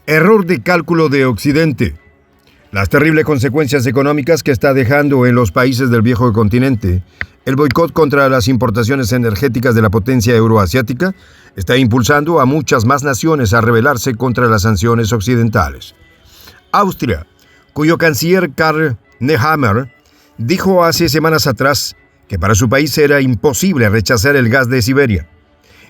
Error de cálculo de Occidente. Las terribles consecuencias económicas que está dejando en los países del viejo continente, el boicot contra las importaciones energéticas de la potencia euroasiática, está impulsando a muchas más naciones a rebelarse contra las sanciones occidentales. Austria, cuyo canciller Karl Nehammer dijo hace semanas atrás que para su país era imposible rechazar el gas de Siberia.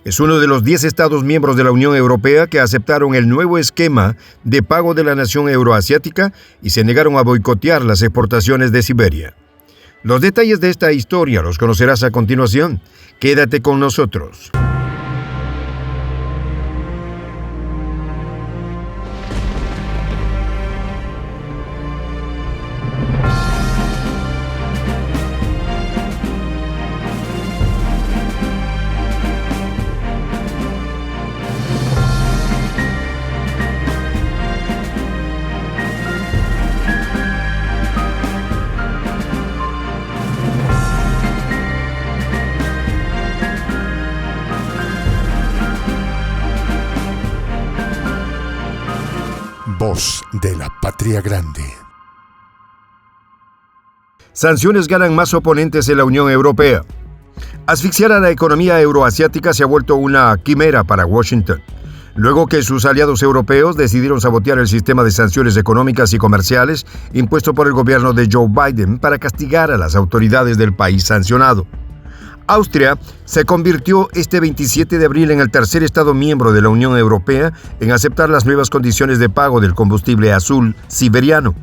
Es uno de los 10 Estados miembros de la Unión Europea que aceptaron el nuevo esquema de pago de la nación euroasiática y se negaron a boicotear las exportaciones de Siberia. Los detalles de esta historia los conocerás a continuación. Quédate con nosotros. Voz de la Patria Grande. Sanciones ganan más oponentes en la Unión Europea. Asfixiar a la economía euroasiática se ha vuelto una quimera para Washington, luego que sus aliados europeos decidieron sabotear el sistema de sanciones económicas y comerciales impuesto por el gobierno de Joe Biden para castigar a las autoridades del país sancionado. Austria se convirtió este 27 de abril en el tercer Estado miembro de la Unión Europea en aceptar las nuevas condiciones de pago del combustible azul siberiano.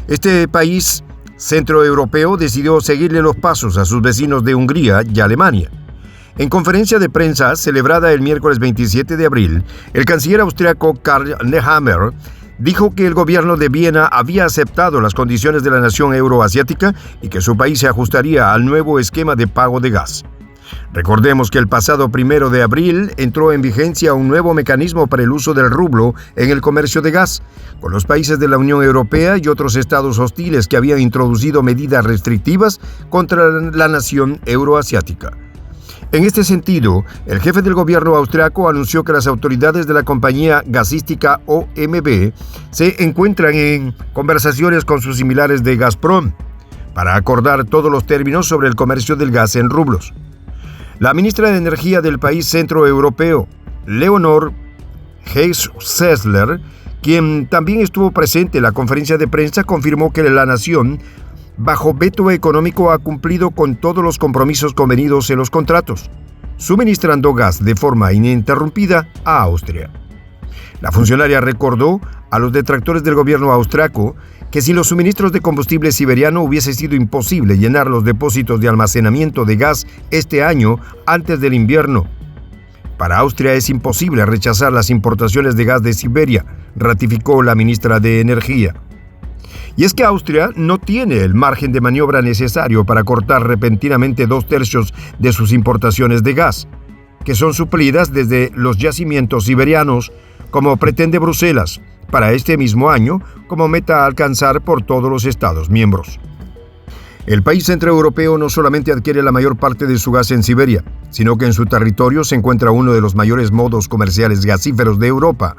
Este país centroeuropeo decidió seguirle los pasos a sus vecinos de Hungría y Alemania. En conferencia de prensa celebrada el miércoles 27 de abril, el canciller austriaco Karl Nehammer dijo que el gobierno de Viena había aceptado las condiciones de la nación euroasiática y que su país se ajustaría al nuevo esquema de pago de gas. Recordemos que el pasado 1 de abril entró en vigencia un nuevo mecanismo para el uso del rublo en el comercio de gas, con los países de la Unión Europea y otros estados hostiles que habían introducido medidas restrictivas contra la nación euroasiática. En este sentido, el jefe del gobierno austriaco anunció que las autoridades de la compañía gasística OMV se encuentran en conversaciones con sus similares de Gazprom para acordar todos los términos sobre el comercio del gas en rublos. La ministra de Energía del país centroeuropeo, Leonor Geisler, quien también estuvo presente en la conferencia de prensa, confirmó que la nación bajo veto económico ha cumplido con todos los compromisos convenidos en los contratos, suministrando gas de forma ininterrumpida a Austria. La funcionaria recordó a los detractores del gobierno austriaco que sin los suministros de combustible siberiano hubiese sido imposible llenar los depósitos de almacenamiento de gas este año antes del invierno. Para Austria es imposible rechazar las importaciones de gas de Siberia, ratificó la ministra de Energía. Y es que Austria no tiene el margen de maniobra necesario para cortar repentinamente 2/3 de sus importaciones de gas, que son suplidas desde los yacimientos siberianos, como pretende Bruselas, para este mismo año, como meta a alcanzar por todos los Estados miembros. El país centroeuropeo no solamente adquiere la mayor parte de su gas en Siberia, sino que en su territorio se encuentra uno de los mayores modos comerciales gasíferos de Europa,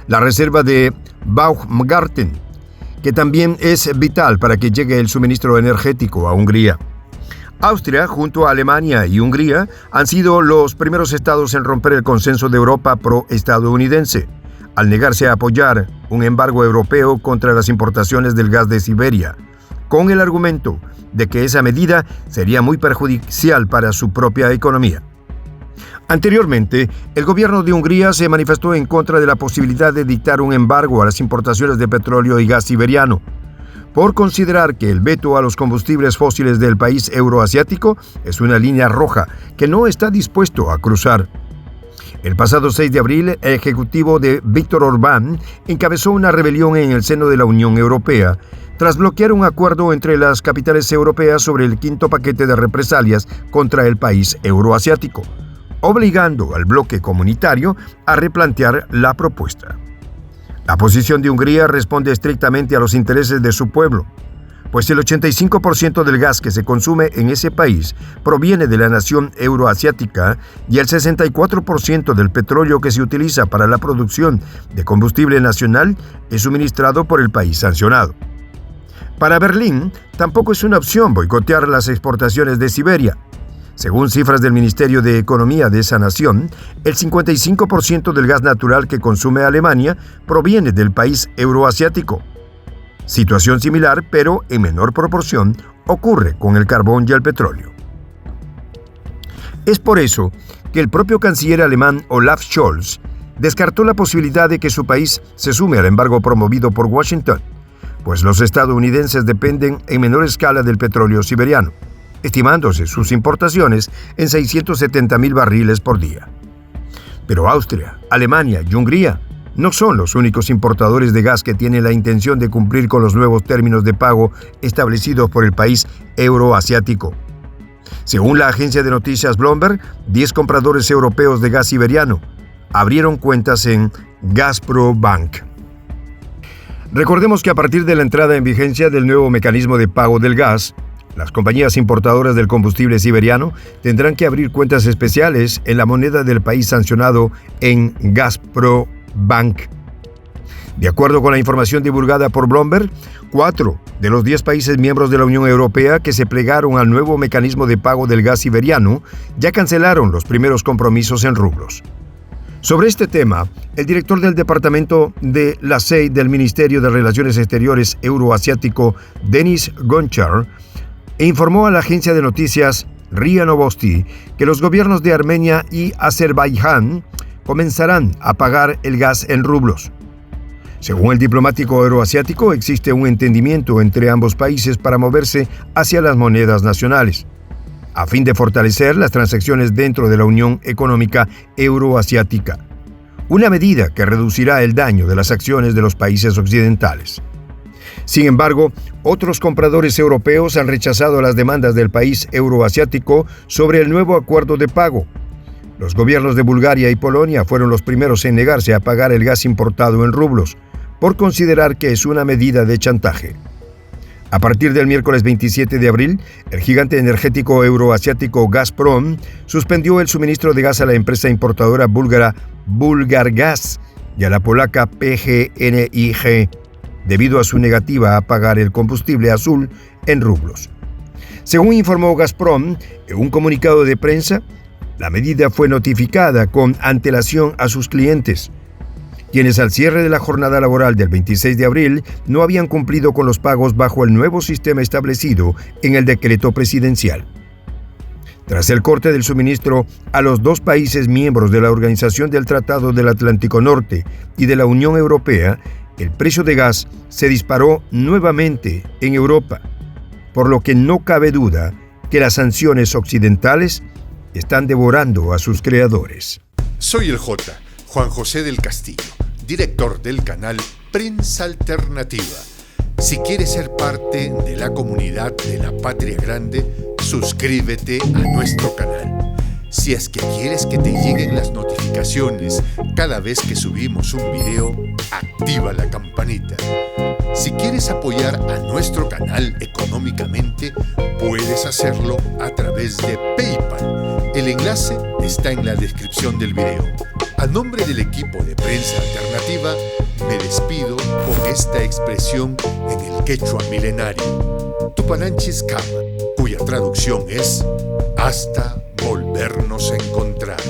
la reserva de Baumgarten, que también es vital para que llegue el suministro energético a Hungría. Austria, junto a Alemania y Hungría, han sido los primeros estados en romper el consenso de Europa pro-estadounidense, al negarse a apoyar un embargo europeo contra las importaciones del gas de Siberia, con el argumento de que esa medida sería muy perjudicial para su propia economía. Anteriormente, el gobierno de Hungría se manifestó en contra de la posibilidad de dictar un embargo a las importaciones de petróleo y gas siberiano, por considerar que el veto a los combustibles fósiles del país euroasiático es una línea roja que no está dispuesto a cruzar. El pasado 6 de abril, el ejecutivo de Viktor Orbán encabezó una rebelión en el seno de la Unión Europea, tras bloquear un acuerdo entre las capitales europeas sobre el quinto paquete de represalias contra el país euroasiático, obligando al bloque comunitario a replantear la propuesta. La posición de Hungría responde estrictamente a los intereses de su pueblo. pues el 85% del gas que se consume en ese país proviene de la nación euroasiática y el 64% del petróleo que se utiliza para la producción de combustible nacional es suministrado por el país sancionado. Para Berlín, tampoco es una opción boicotear las exportaciones de Siberia. Según cifras del Ministerio de Economía de esa nación, el 55% del gas natural que consume Alemania proviene del país euroasiático. Situación similar, pero en menor proporción, ocurre con el carbón y el petróleo. Es por eso que el propio canciller alemán Olaf Scholz descartó la posibilidad de que su país se sume al embargo promovido por Washington, pues los estadounidenses dependen en menor escala del petróleo siberiano, estimándose sus importaciones en 670,000 barriles por día. Pero Austria, Alemania y Hungría no son los únicos importadores de gas que tienen la intención de cumplir con los nuevos términos de pago establecidos por el país euroasiático. Según la agencia de noticias Bloomberg, 10 compradores europeos de gas siberiano abrieron cuentas en Gazprombank. Recordemos que a partir de la entrada en vigencia del nuevo mecanismo de pago del gas, las compañías importadoras del combustible siberiano tendrán que abrir cuentas especiales en la moneda del país sancionado en Gazprombank. De acuerdo con la información divulgada por Bloomberg, 4 de los 10 países miembros de la Unión Europea que se plegaron al nuevo mecanismo de pago del gas siberiano ya cancelaron los primeros compromisos en rublos. Sobre este tema, el director del Departamento de la SEI del Ministerio de Relaciones Exteriores Euroasiático, Denis Gonchar, informó a la agencia de noticias RIA Novosti que los gobiernos de Armenia y Azerbaiyán comenzarán a pagar el gas en rublos. Según el diplomático euroasiático, existe un entendimiento entre ambos países para moverse hacia las monedas nacionales, a fin de fortalecer las transacciones dentro de la Unión Económica Euroasiática, una medida que reducirá el daño de las acciones de los países occidentales. Sin embargo, otros compradores europeos han rechazado las demandas del país euroasiático sobre el nuevo acuerdo de pago. Los gobiernos de Bulgaria y Polonia fueron los primeros en negarse a pagar el gas importado en rublos, por considerar que es una medida de chantaje. A partir del miércoles 27 de abril, el gigante energético euroasiático Gazprom suspendió el suministro de gas a la empresa importadora búlgara Bulgargas y a la polaca PGNiG, debido a su negativa a pagar el combustible azul en rublos. Según informó Gazprom en un comunicado de prensa, la medida fue notificada con antelación a sus clientes, quienes al cierre de la jornada laboral del 26 de abril no habían cumplido con los pagos bajo el nuevo sistema establecido en el decreto presidencial. Tras el corte del suministro a los 2 países miembros de la Organización del Tratado del Atlántico Norte y de la Unión Europea, el precio de gas se disparó nuevamente en Europa, por lo que no cabe duda que las sanciones occidentales están devorando a sus creadores. Soy el J, Juan José del Castillo, director del canal Prensa Alternativa. Si quieres ser parte de la comunidad de la Patria Grande, suscríbete a nuestro canal. Si es que quieres que te lleguen las notificaciones cada vez que subimos un video, activa la campanita. Si quieres apoyar a nuestro canal económicamente, puedes hacerlo a través de PayPal. El enlace está en la descripción del video. A nombre del equipo de Prensa Alternativa, me despido con esta expresión en el quechua milenario, Tupananchis Kama, cuya traducción es hasta volvernos a encontrar.